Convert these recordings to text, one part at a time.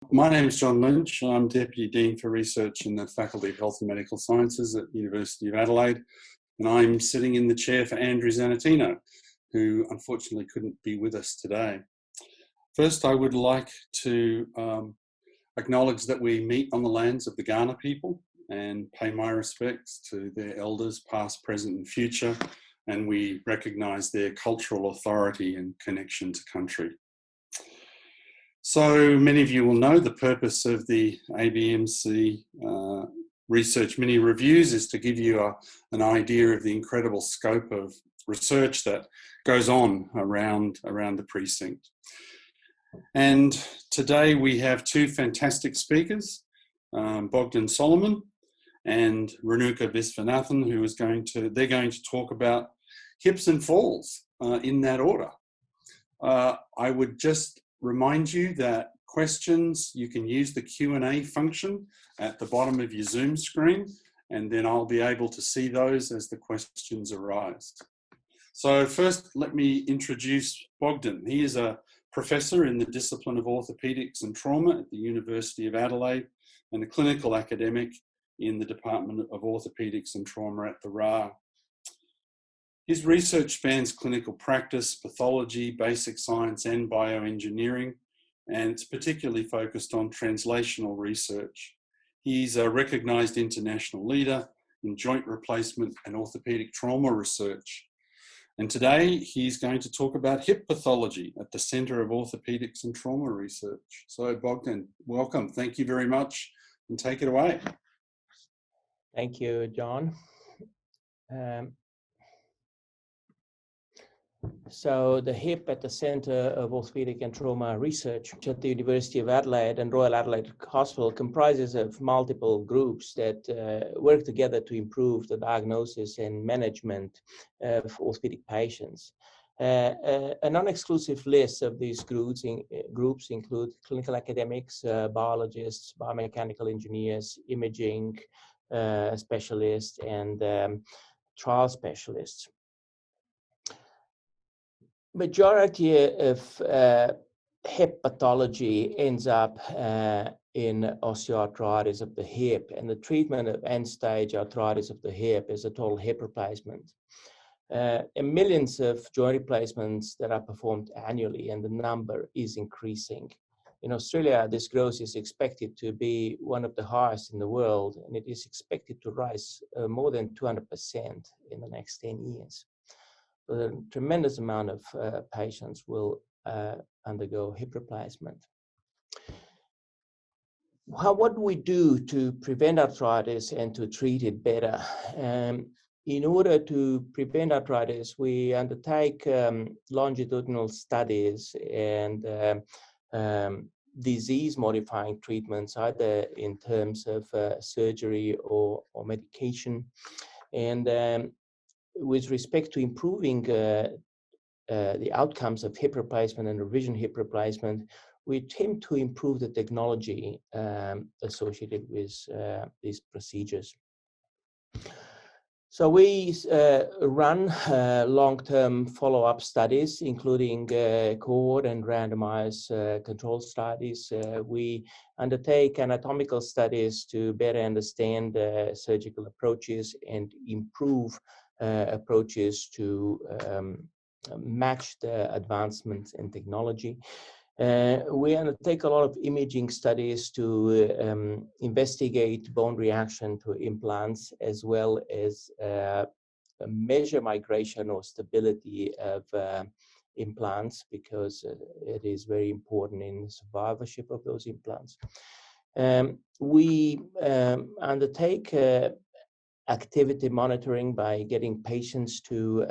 My name is John Lynch. I'm Deputy Dean for Research in the Faculty of Health and Medical Sciences at the University of Adelaide, and I'm sitting in the chair for Andrew Zanatino, who unfortunately couldn't be with us today. First, I would like to acknowledge that we meet on the lands of the Kaurna people and pay my respects to their elders, past, present and future, and we recognise their cultural authority and connection to country. So many of you will know the purpose of the ABMC research mini reviews is to give you an idea of the incredible scope of research that goes on around the precinct. And today we have two fantastic speakers, Bogdan Solomon and Renuka Visvanathan, they're going to talk about hips and falls in that order. I would just remind you that questions, you can use the Q&A function at the bottom of your Zoom screen, and then I'll be able to see those as the questions arise. So first, let me introduce Bogdan. He is a professor in the discipline of orthopaedics and trauma at the University of Adelaide and a clinical academic in the Department of Orthopaedics and Trauma at the RA. His research spans clinical practice, pathology, basic science and bioengineering, and it's particularly focused on translational research. He's a recognised international leader in joint replacement and orthopaedic trauma research. And today he's going to talk about hip pathology at the Centre of Orthopaedics and Trauma Research. So Bogdan, welcome. Thank you very much and take it away. Thank you, John. So the hip at the Centre of Orthopaedic and Trauma Research at the University of Adelaide and Royal Adelaide Hospital comprises of multiple groups that work together to improve the diagnosis and management of orthopaedic patients. A non-exclusive list of these groups include clinical academics, biologists, biomechanical engineers, imaging specialists, and trial specialists. Majority of hip pathology ends up in osteoarthritis of the hip, and the treatment of end-stage arthritis of the hip is a total hip replacement. And millions of joint replacements that are performed annually, and the number is increasing. In Australia, this growth is expected to be one of the highest in the world, and it is expected to rise more than 200% in the next 10 years. A tremendous amount of patients will undergo hip replacement. What do we do to prevent arthritis and to treat it better? In order to prevent arthritis, we undertake longitudinal studies and disease-modifying treatments, either in terms of surgery or medication. And with respect to improving the outcomes of hip replacement and revision hip replacement, we attempt to improve the technology associated with these procedures. So we run long-term follow-up studies, including cohort and randomized control studies. We undertake anatomical studies to better understand surgical approaches and improve approaches to match the advancements in technology. We undertake a lot of imaging studies to investigate bone reaction to implants, as well as measure migration or stability of implants, because it is very important in the survivorship of those implants. We undertake activity monitoring by getting patients to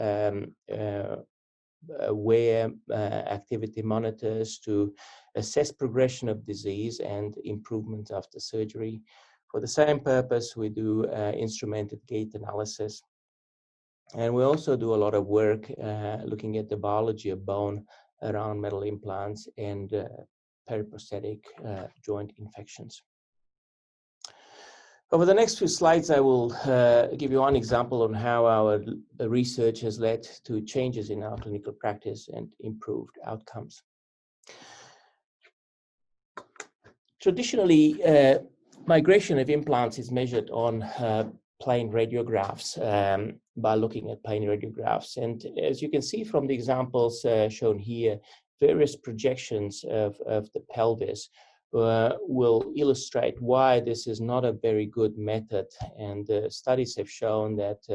wear activity monitors to assess progression of disease and improvement after surgery. For the same purpose, we do instrumented gait analysis. And we also do a lot of work looking at the biology of bone around metal implants and periprosthetic joint infections. Over the next few slides, I will give you one example on how our research has led to changes in our clinical practice and improved outcomes. Traditionally, migration of implants is measured on plain radiographs by looking at plain radiographs. And as you can see from the examples shown here, various projections of the pelvis will illustrate why this is not a very good method. And studies have shown that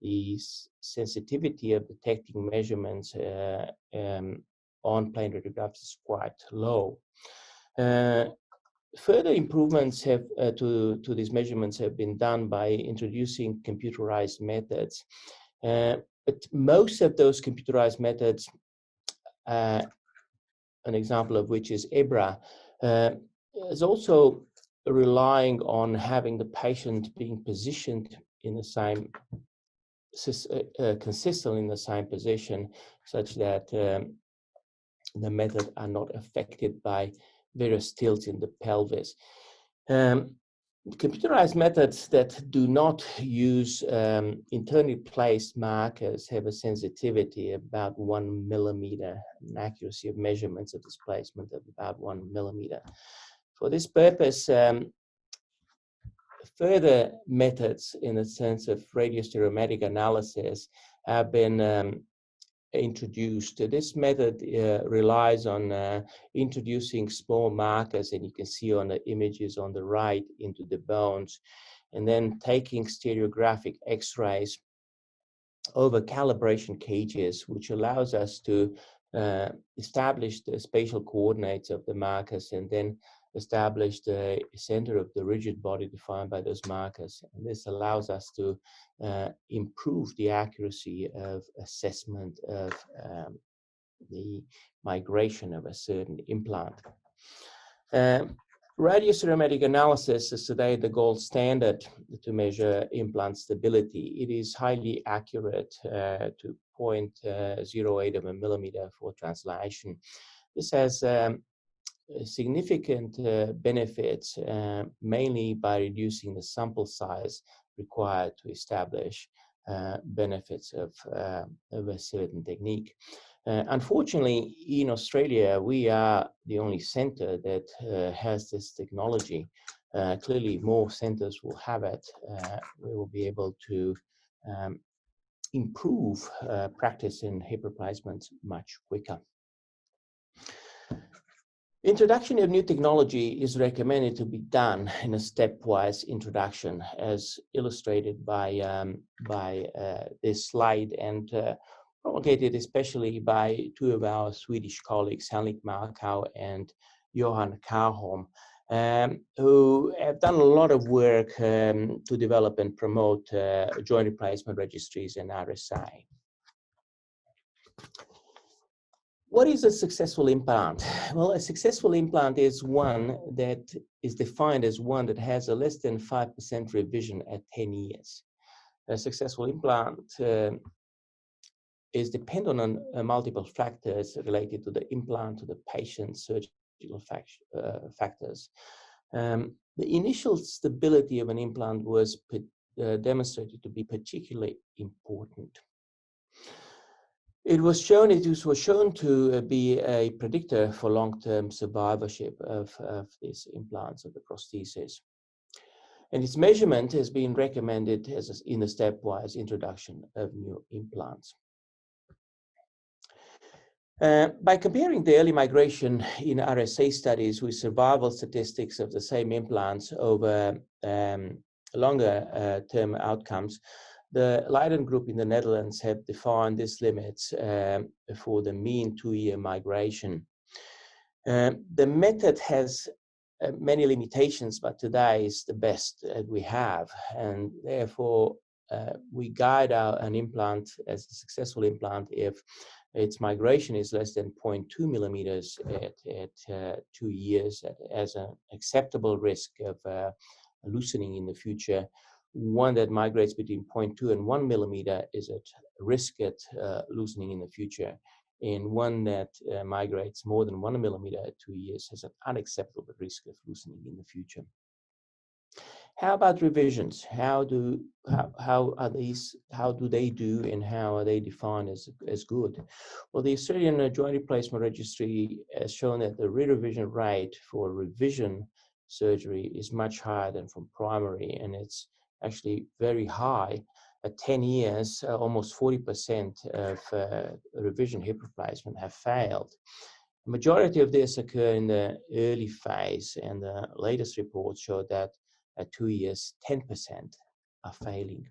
the sensitivity of detecting measurements on plain radiographs is quite low. Further improvements to these measurements have been done by introducing computerized methods. But most of those computerized methods, an example of which is EBRA, is also relying on having the patient being positioned in the same, consistently in the same position, such that the method are not affected by various tilts in the pelvis. Computerized methods that do not use internally placed markers have a sensitivity about 1 millimeter, an accuracy of measurements of displacement of about 1 millimeter. For this purpose, further methods in the sense of radiostereometric analysis have been introduced. This method relies on introducing small markers, and you can see on the images on the right, into the bones, and then taking stereographic X-rays over calibration cages, which allows us to establish the spatial coordinates of the markers and then establish the center of the rigid body defined by those markers. And this allows us to improve the accuracy of assessment of the migration of a certain implant. Radiostereometric analysis is today the gold standard to measure implant stability. It is highly accurate to 0.08 of a millimeter for translation. This has significant benefits, mainly by reducing the sample size required to establish benefits of a certain technique. Unfortunately, in Australia, we are the only center that has this technology. Clearly, more centers will have it. We will be able to improve practice in hip replacements much quicker. Introduction of new technology is recommended to be done in a stepwise introduction, as illustrated by this slide, and promulgated especially by two of our Swedish colleagues, Henrik Markau and Johan Karholm, who have done a lot of work to develop and promote joint replacement registries and RSI. What is a successful implant? Well, a successful implant is one that is defined as one that has a less than 5% revision at 10 years. A successful implant is dependent on multiple factors related to the implant, to the patient's surgical factors. The initial stability of an implant was demonstrated to be particularly important. It was shown to be a predictor for long-term survivorship of these implants, of the prosthesis. And its measurement has been recommended in a stepwise introduction of new implants. By comparing the early migration in RSA studies with survival statistics of the same implants over longer term outcomes, the Leiden group in the Netherlands have defined these limits for the mean 2-year migration. The method has many limitations, but today is the best that we have, and therefore we guide an implant as a successful implant if its migration is less than 0.2 millimeters at 2 years as an acceptable risk of loosening in the future. One that migrates between 0.2 and 1 millimeter is at risk at loosening in the future. And one that migrates more than 1 millimeter at 2 years has an unacceptable risk of loosening in the future. How about revisions? How do they do, and how are they defined as good? Well, the Australian Joint Replacement Registry has shown that the re-revision rate for revision surgery is much higher than from primary, and it's actually very high. At 10 years, almost 40% of revision hip replacement have failed. The majority of this occur in the early phase, and the latest report showed that at 2 years, 10% are failing.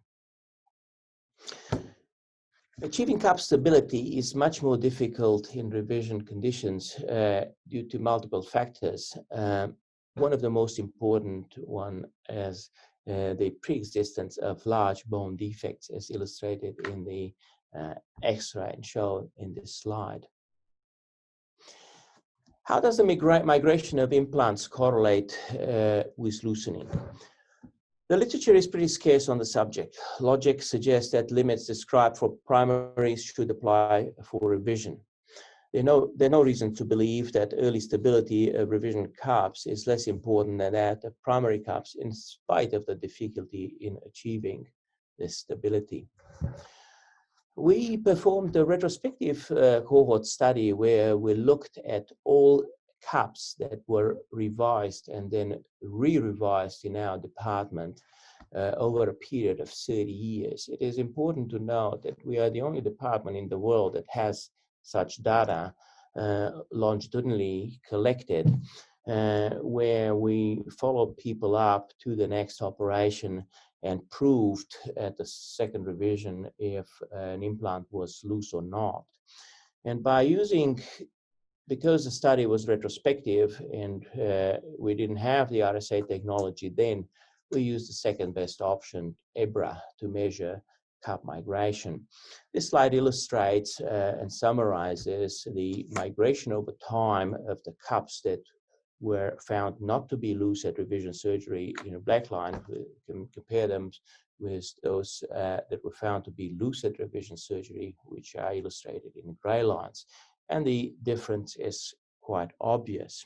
Achieving cup stability is much more difficult in revision conditions due to multiple factors. One of the most important one is the pre-existence of large bone defects, as illustrated in the X-ray and shown in this slide. How does the migration of implants correlate with loosening? The literature is pretty scarce on the subject. Logic suggests that limits described for primaries should apply for revision. There's no reason to believe that early stability of revision cups is less important than that of primary cups, in spite of the difficulty in achieving this stability. We performed a retrospective cohort study where we looked at all cups that were revised and then re-revised in our department over a period of 30 years. It is important to note that we are the only department in the world that has such data longitudinally collected, where we followed people up to the next operation and proved at the second revision if an implant was loose or not. And by using, because the study was retrospective and we didn't have the RSA technology then, we used the second best option, EBRA, to measure cup migration. This slide illustrates and summarizes the migration over time of the cups that were found not to be loose at revision surgery in a black line. We can compare them with those that were found to be loose at revision surgery, which are illustrated in gray lines. And the difference is quite obvious.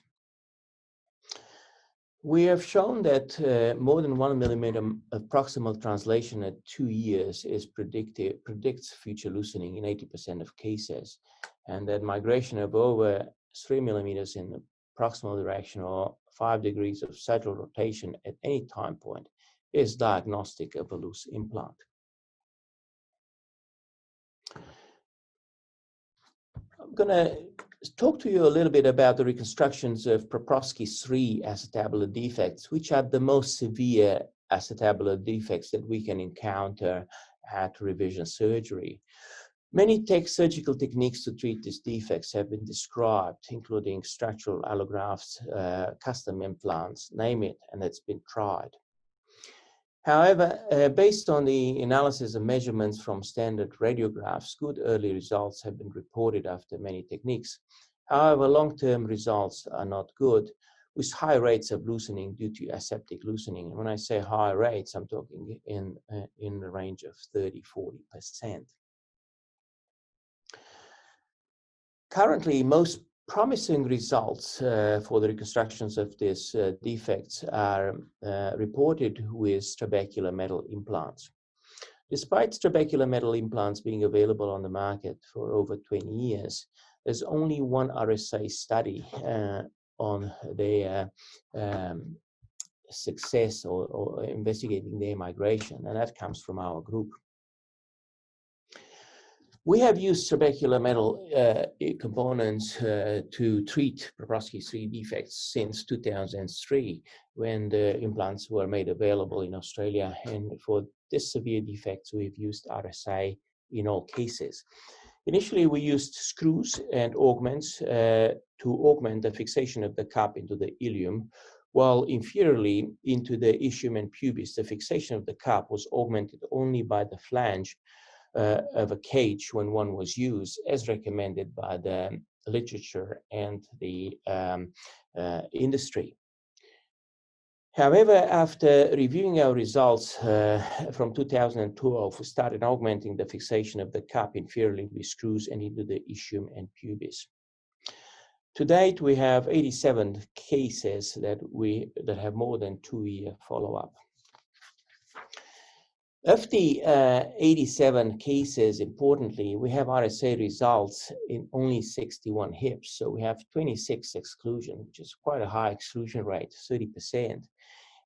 We have shown that more than 1 millimeter of proximal translation at 2 years predicts future loosening in 80% of cases, and that migration of over 3 millimeters in the proximal direction or 5 degrees of sagittal rotation at any time point is diagnostic of a loose implant. I'm going to talk to you a little bit about the reconstructions of Paprosky III acetabular defects, which are the most severe acetabular defects that we can encounter at revision surgery. Many surgical techniques to treat these defects have been described, including structural allografts, custom implants, name it, and it's been tried. However, based on the analysis of measurements from standard radiographs, good early results have been reported after many techniques. However, long-term results are not good, with high rates of loosening due to aseptic loosening. And when I say high rates, I'm talking in the range of 30–40%. Currently, most promising results for the reconstructions of these defects are reported with trabecular metal implants. Despite trabecular metal implants being available on the market for over 20 years, there's only one RSA study on their success or investigating their migration, and that comes from our group. We have used trabecular metal components to treat Paprosky III defects since 2003, when the implants were made available in Australia. And for this severe defects, we've used RSA in all cases. Initially, we used screws and augments to augment the fixation of the cup into the ilium, while inferiorly into the ischium and pubis, the fixation of the cup was augmented only by the flange of a cage when one was used, as recommended by the literature and the industry. However, after reviewing our results from 2012, we started augmenting the fixation of the cup inferiorly with screws and into the ischium and pubis. To date, we have 87 cases that have more than 2-year follow-up. Of the 87 cases, importantly, we have RSA results in only 61 hips. So we have 26 exclusion, which is quite a high exclusion rate, 30%.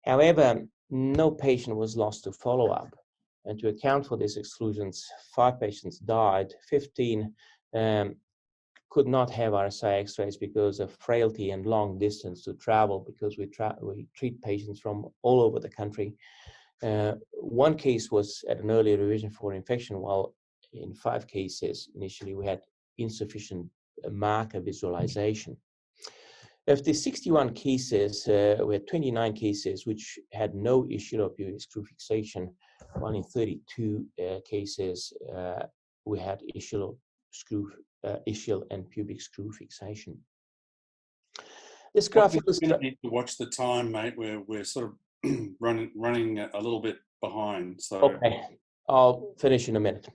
However, no patient was lost to follow-up. And to account for these exclusions, 5 patients died, 15 could not have RSI X-rays because of frailty and long distance to travel, because we treat patients from all over the country. One case was at an early revision for infection, while in 5 cases, initially we had insufficient marker visualization. Of the 61 cases, we had 29 cases which had no ischial or pubic screw fixation, while in 32 cases, we had ischial and pubic screw fixation. This graph illustrates. Need to watch the time, mate. We're sort of running a little bit behind. So okay, I'll finish in a minute.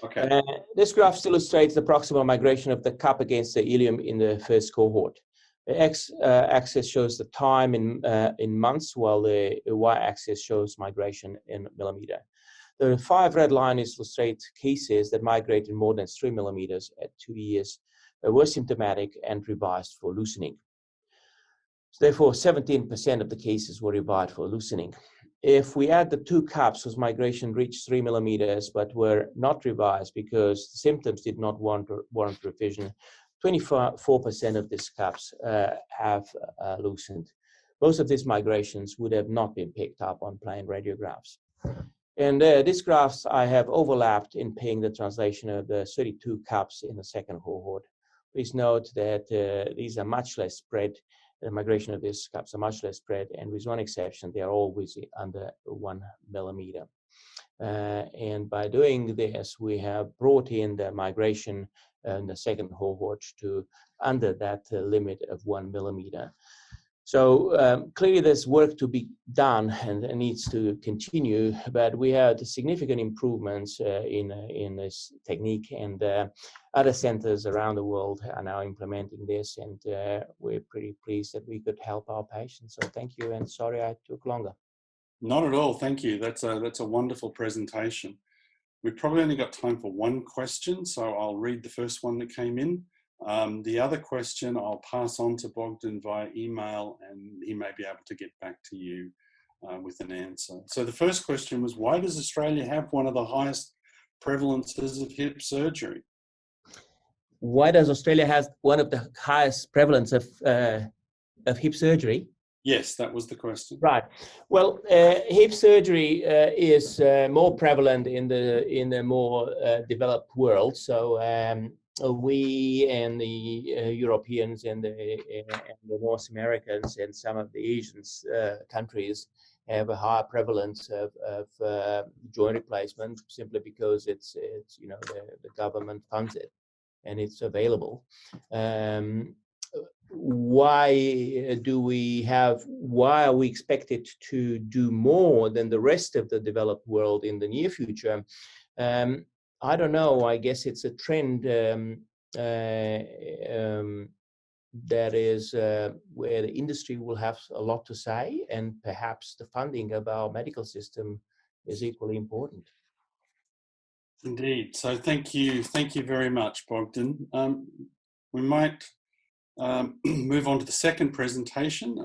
Okay. This graph illustrates the proximal migration of the cup against the ilium in the first cohort. The x-axis shows the time in months, while the y-axis shows migration in millimeter. The 5 red lines illustrate cases that migrated more than 3 millimeters at 2 years, were symptomatic and revised for loosening. So therefore, 17% of the cases were revised for loosening. If we add the 2 cups whose migration reached 3 millimeters but were not revised because the symptoms did not warrant revision, 24% of these cups have loosened. Most of these migrations would have not been picked up on plain radiographs. And these graphs I have overlapped in paying the translation of the 32 cups in the second cohort. Please note that these are much less spread. The migration of these cups are much less spread, and with one exception, they are always under 1 millimeter. And by doing this, we have brought in the migration in the second cohort to under that limit of 1 millimeter. So clearly there's work to be done and it needs to continue, but we had significant improvements in this technique, and other centers around the world are now implementing this, and we're pretty pleased that we could help our patients. So thank you, and sorry I took longer. Not at all, thank you. That's a wonderful presentation. We've probably only got time for one question, so I'll read the first one that came in. The other question I'll pass on to Bogdan via email, and he may be able to get back to you with an answer. So the first question was, why does Australia have one of the highest prevalences of hip surgery? Why does Australia have one of the highest prevalence of hip surgery? Yes, that was the question. Right. Well, hip surgery is more prevalent in the more developed world. So we and the Europeans and the North Americans and some of the Asian countries have a higher prevalence of joint replacement, simply because it's you know, the government funds it and it's available. Why are we expected to do more than the rest of the developed world in the near future? I don't know. I guess it's a trend that is where the industry will have a lot to say, and perhaps the funding of our medical system is equally important. Indeed. So thank you very much, Bogdan. We might move on to the second presentation,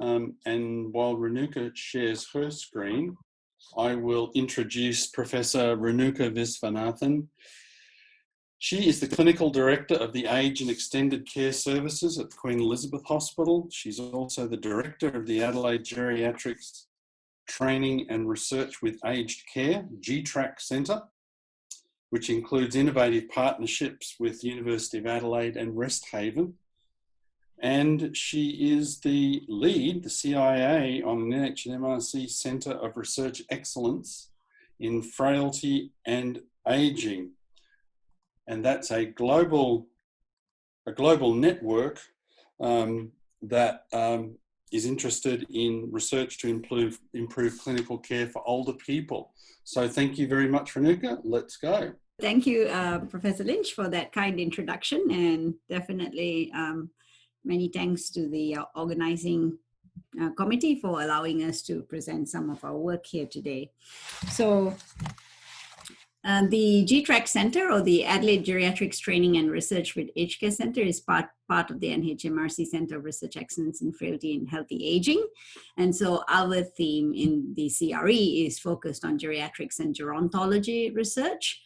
and while Renuka shares her screen, I will introduce Professor Renuka Visvanathan. She is the Clinical Director of the Aged and Extended Care Services at Queen Elizabeth Hospital. She's also the Director of the Adelaide Geriatrics Training and Research with Aged Care, GTRAC Centre, which includes innovative partnerships with the University of Adelaide and Resthaven. And she is the lead, the CIA, on an NHMRC Centre of Research Excellence in Frailty and Ageing. And that's a global network that is interested in research to improve clinical care for older people. So thank you very much, Renuka. Let's go. Thank you, Professor Lynch, for that kind introduction, and definitely many thanks to the organizing committee for allowing us to present some of our work here today. So The GTRAC Center, or the Adelaide Geriatrics Training and Research with Aged Care Center, is part of the NHMRC Center of Research Excellence in Frailty and Healthy Aging. And so our theme in the CRE is focused on geriatrics and gerontology research,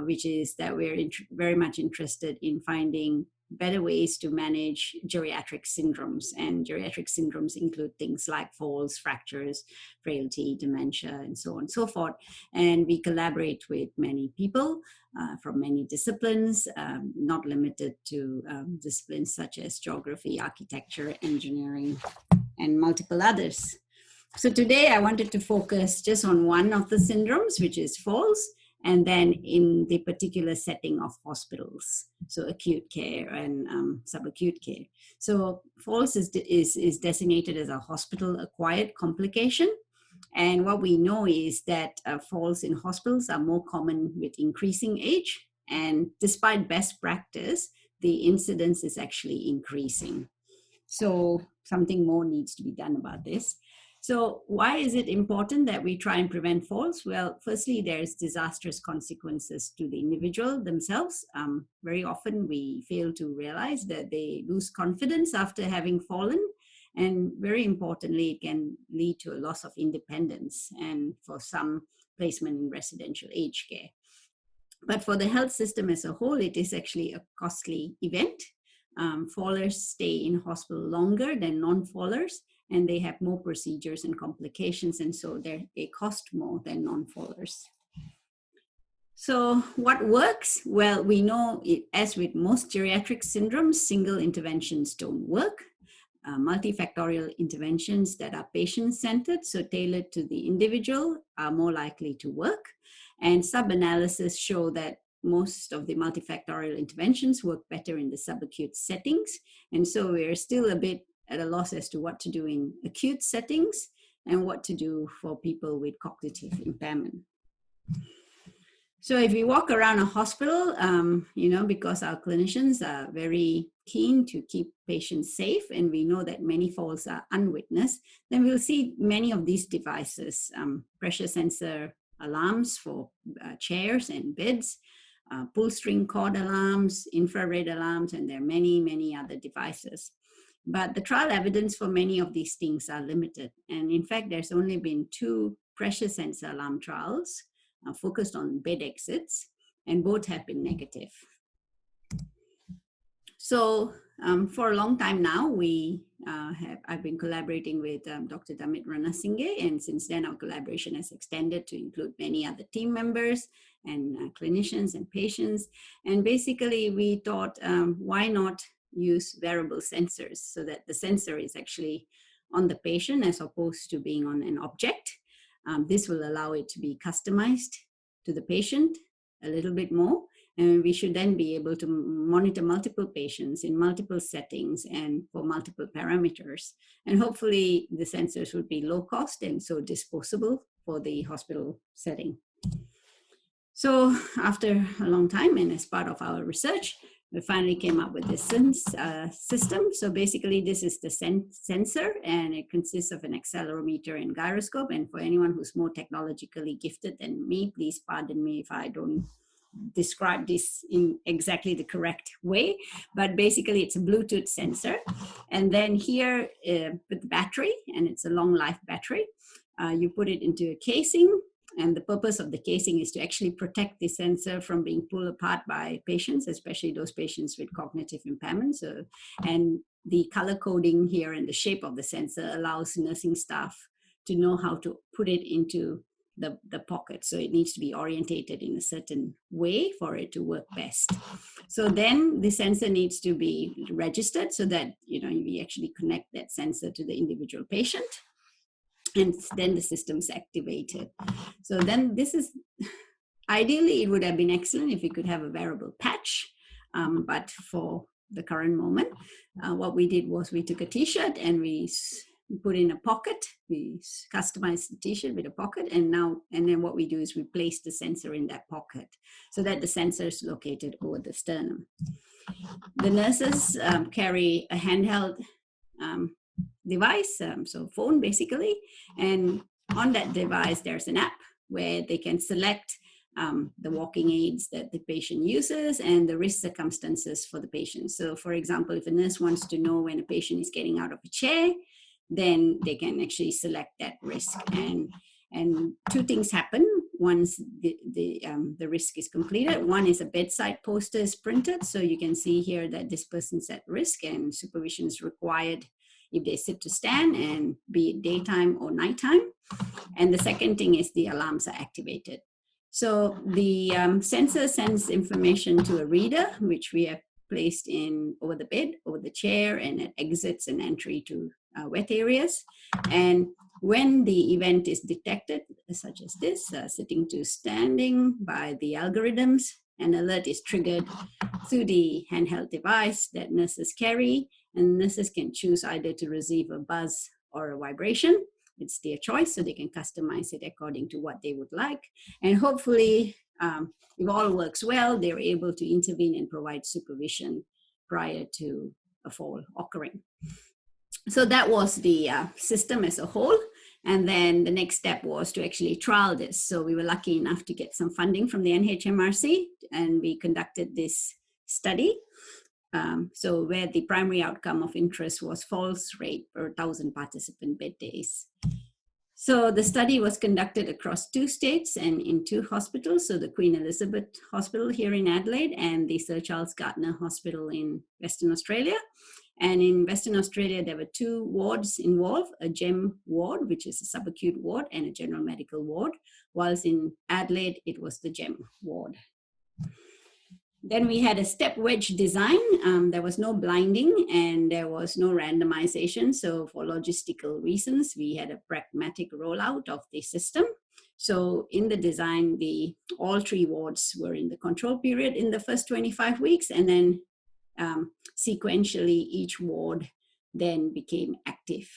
which is that we're very much interested in finding better ways to manage geriatric syndromes. And geriatric syndromes include things like falls, fractures, frailty, dementia, and so on and so forth. And we collaborate with many people from many disciplines, not limited to disciplines such as geography, architecture, engineering, and multiple others. So today I wanted to focus just on one of the syndromes, which is falls, and then in the particular setting of hospitals, so acute care and subacute care. So falls is designated as a hospital-acquired complication. And what we know is that falls in hospitals are more common with increasing age. And despite best practice, the incidence is actually increasing. So something more needs to be done about this. So why is it important that we try and prevent falls? Well, firstly, there's disastrous consequences to the individual themselves. Very often we fail to realize that they lose confidence after having fallen. And very importantly, it can lead to a loss of independence and for some placement in residential aged care. But for the health system as a whole, it is actually a costly event. Fallers stay in hospital longer than non-fallers, and they have more procedures and complications, and so they cost more than non-fallers. So what works? Well, we know, as with most geriatric syndromes, single interventions don't work. Multifactorial interventions that are patient-centered, so tailored to the individual, are more likely to work. And sub-analysis show that most of the multifactorial interventions work better in the subacute settings. And so we're still a bit at a loss as to what to do in acute settings and what to do for people with cognitive impairment. So if we walk around a hospital, because our clinicians are very keen to keep patients safe, and we know that many falls are unwitnessed, then we'll see many of these devices, pressure sensor alarms for chairs and beds, pull string cord alarms, infrared alarms, and there are many, many other devices. But the trial evidence for many of these things are limited. And in fact, there's only been 2 pressure sensor alarm trials focused on bed exits, and both have been negative. So for a long time now, I've been collaborating with Dr. Damit Ranasinghe, and since then our collaboration has extended to include many other team members and clinicians and patients. And basically we thought, why not use wearable sensors so that the sensor is actually on the patient as opposed to being on an object. This will allow it to be customized to the patient a little bit more. And we should then be able to monitor multiple patients in multiple settings and for multiple parameters. And hopefully the sensors would be low cost and so disposable for the hospital setting. So after a long time and as part of our research, we finally came up with this system. So basically this is the sensor, and it consists of an accelerometer and gyroscope. And for anyone who's more technologically gifted than me, please pardon me if I don't describe this in exactly the correct way, but basically it's a Bluetooth sensor. And then here with the battery, and it's a long life battery, you put it into a casing. And the purpose of the casing is to actually protect the sensor from being pulled apart by patients, especially those patients with cognitive impairment. So, and the color coding here and the shape of the sensor allows nursing staff to know how to put it into the pocket. So it needs to be orientated in a certain way for it to work best. So then the sensor needs to be registered so that, we actually connect that sensor to the individual patient. And then the system's activated. So then this is, ideally it would have been excellent if we could have a wearable patch, but for the current moment, what we did was we took a t-shirt and we put in a pocket. We customized the t-shirt with a pocket, and then what we do is we place the sensor in that pocket so that the sensor is located over the sternum. The nurses carry a handheld device, so phone basically, and on that device there's an app where they can select the walking aids that the patient uses, and the risk circumstances for the patient. So for example, if a nurse wants to know when a patient is getting out of a chair, then they can actually select that risk. And two things happen once the risk is completed. One is a bedside poster is printed, so you can see here that this person's at risk and supervision is required if they sit to stand, and be it daytime or nighttime. And the second thing is the alarms are activated. So the sensor sends information to a reader, which we have placed in over the bed, over the chair, and it exits and entry to wet areas. And when the event is detected, such as this, sitting to standing by the algorithms, an alert is triggered through the handheld device that nurses carry, and nurses can choose either to receive a buzz or a vibration. It's their choice, so they can customize it according to what they would like. And hopefully, if all works well, they're able to intervene and provide supervision prior to a fall occurring. So that was the system as a whole. And then the next step was to actually trial this. So we were lucky enough to get some funding from the NHMRC, and we conducted this study. So where the primary outcome of interest was falls rate per 1,000 participant bed days. So the study was conducted across 2 states and in 2 hospitals. So the Queen Elizabeth Hospital here in Adelaide and the Sir Charles Gardner Hospital in Western Australia. And in Western Australia, there were 2 wards involved, a GEM ward, which is a subacute ward, and a general medical ward, whilst in Adelaide, it was the GEM ward. Then we had a step wedge design. There was no blinding and there was no randomization. So for logistical reasons, we had a pragmatic rollout of the system. So in the design, all 3 wards were in the control period in the first 25 weeks, and then sequentially each ward then became active.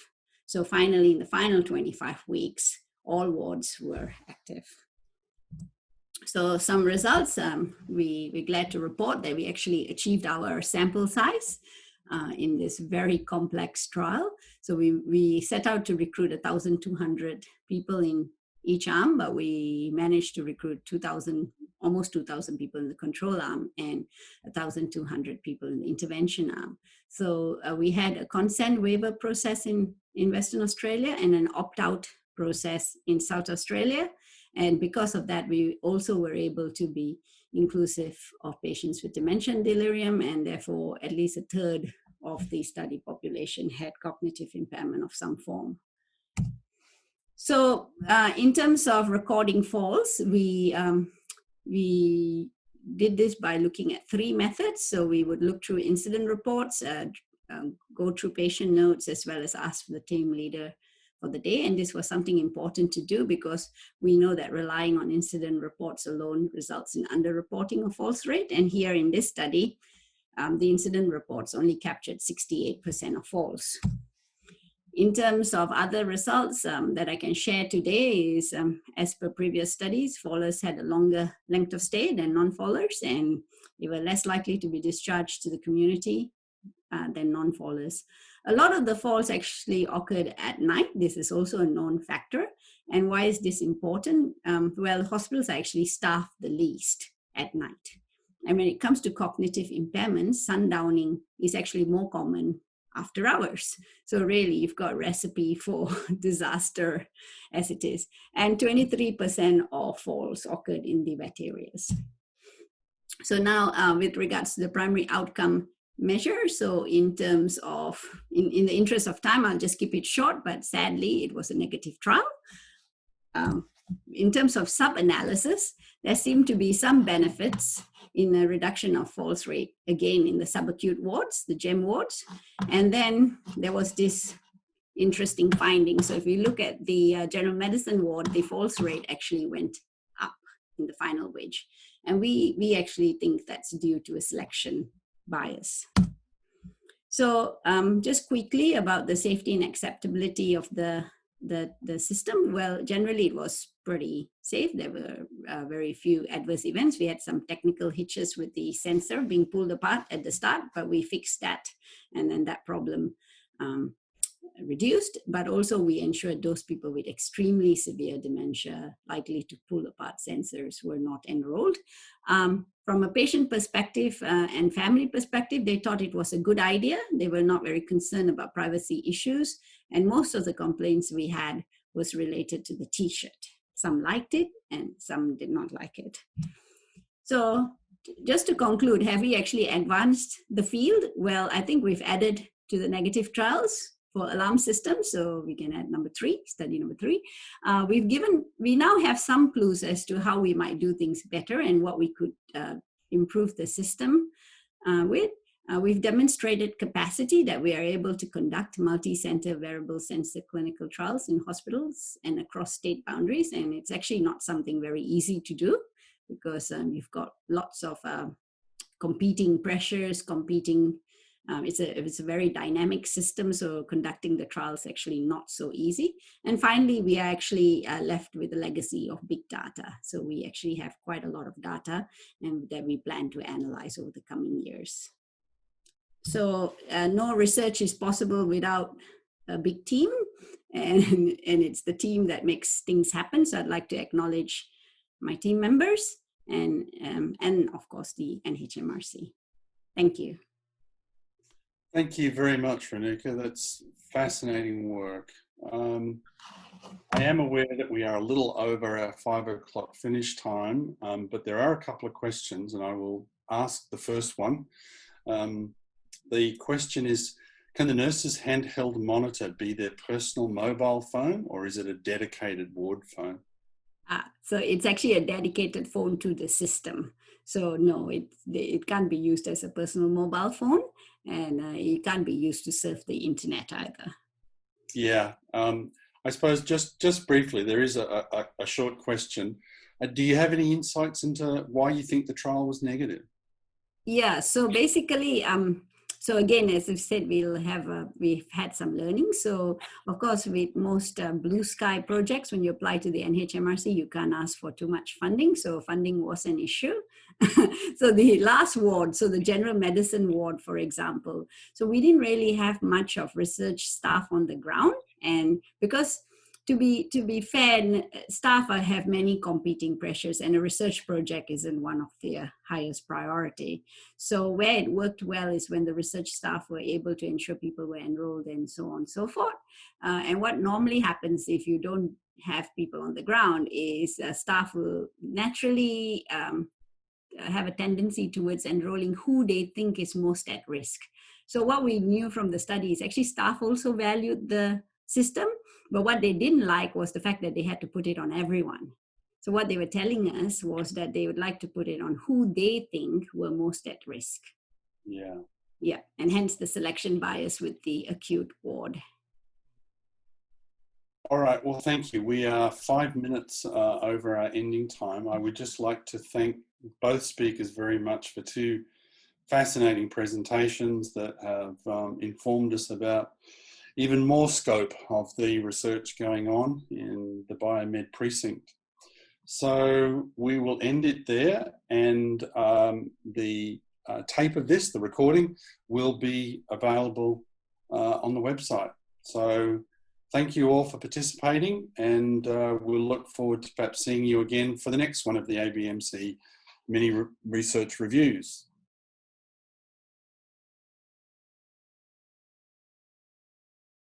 So finally, in the final 25 weeks, all wards were active. So some results, we're glad to report that we actually achieved our sample size in this very complex trial. So we set out to recruit 1,200 people in each arm, but we managed to recruit almost 2,000 people in the control arm and 1,200 people in the intervention arm. So we had a consent waiver process in Western Australia and an opt-out process in South Australia. And because of that, we also were able to be inclusive of patients with dementia and delirium, and therefore at least 1/3 of the study population had cognitive impairment of some form. So in terms of recording falls, we did this by looking at 3 methods. So we would look through incident reports, go through patient notes, as well as ask for the team leader for the day. And this was something important to do because we know that relying on incident reports alone results in underreporting of falls rate. And here in this study, the incident reports only captured 68% of falls. In terms of other results that I can share today is, as per previous studies, fallers had a longer length of stay than non-fallers, and they were less likely to be discharged to the community than non-fallers. A lot of the falls actually occurred at night. This is also a known factor. And why is this important? Well, hospitals are actually staffed the least at night. And when it comes to cognitive impairments, sundowning is actually more common after hours. So really, you've got a recipe for disaster as it is. And 23% of falls occurred in the wet areas. So now with regards to the primary outcome measure, so in terms of, in the interest of time, I'll just keep it short, but sadly, it was a negative trial. In terms of sub-analysis, there seemed to be some benefits in a reduction of falls rate, again, in the subacute wards, the GEM wards. And then there was this interesting finding. So if we look at the general medicine ward, the falls rate actually went up in the final wedge. And we actually think that's due to a selection bias. So just quickly about the safety and acceptability of the system. Well, generally it was pretty safe. There were very few adverse events. We had some technical hitches with the sensor being pulled apart at the start, but we fixed that, and then that problem reduced, but also we ensured those people with extremely severe dementia, likely to pull apart sensors, were not enrolled. From a patient perspective and family perspective, they thought it was a good idea. They were not very concerned about privacy issues. And most of the complaints we had was related to the t-shirt. Some liked it and some did not like it. So just to conclude, have we actually advanced the field? Well, I think we've added to the negative trials for alarm systems. So we can add number 3, study number 3. We now have some clues as to how we might do things better and what we could improve the system with. We've demonstrated capacity that we are able to conduct multi-center variable sensor clinical trials in hospitals and across state boundaries. And it's actually not something very easy to do because you've got lots of competing pressures, it's a very dynamic system, so conducting the trials actually not so easy. And finally, we are actually left with a legacy of big data. So we actually have quite a lot of data and that we plan to analyze over the coming years. So no research is possible without a big team, and it's the team that makes things happen. So I'd like to acknowledge my team members and of course the NHMRC. Thank you. Thank you very much, Renuka. That's fascinating work. I am aware that we are a little over our 5 o'clock finish time, but there are a couple of questions and I will ask the first one. The question is, can the nurse's handheld monitor be their personal mobile phone or is it a dedicated ward phone? So it's actually a dedicated phone to the system. So no, it can't be used as a personal mobile phone and it can't be used to surf the internet either. Yeah, I suppose just briefly, there is a short question. Do you have any insights into why you think the trial was negative? Yeah, so basically, so again, as I've said, we've had some learning. So of course, with most blue sky projects, when you apply to the NHMRC, you can't ask for too much funding. So funding was an issue. So the last ward, so the general medicine ward, for example, so we didn't really have much of research staff on the ground. And because to be fair, staff have many competing pressures and a research project isn't one of their highest priority. So where it worked well is when the research staff were able to ensure people were enrolled and so on and so forth. And what normally happens if you don't have people on the ground is staff will naturally have a tendency towards enrolling who they think is most at risk. So what we knew from the study is actually staff also valued the system, but what they didn't like was the fact that they had to put it on everyone. So what they were telling us was that they would like to put it on who they think were most at risk. Yeah. Yeah, and hence the selection bias with the acute ward. All right, well, thank you. We are 5 minutes over our ending time. I would just like to thank both speakers very much for 2 fascinating presentations that have informed us about even more scope of the research going on in the Biomed precinct. So we will end it there, and the tape of this, the recording, will be available on the website. So thank you all for participating, and we'll look forward to perhaps seeing you again for the next one of the ABMC mini research reviews.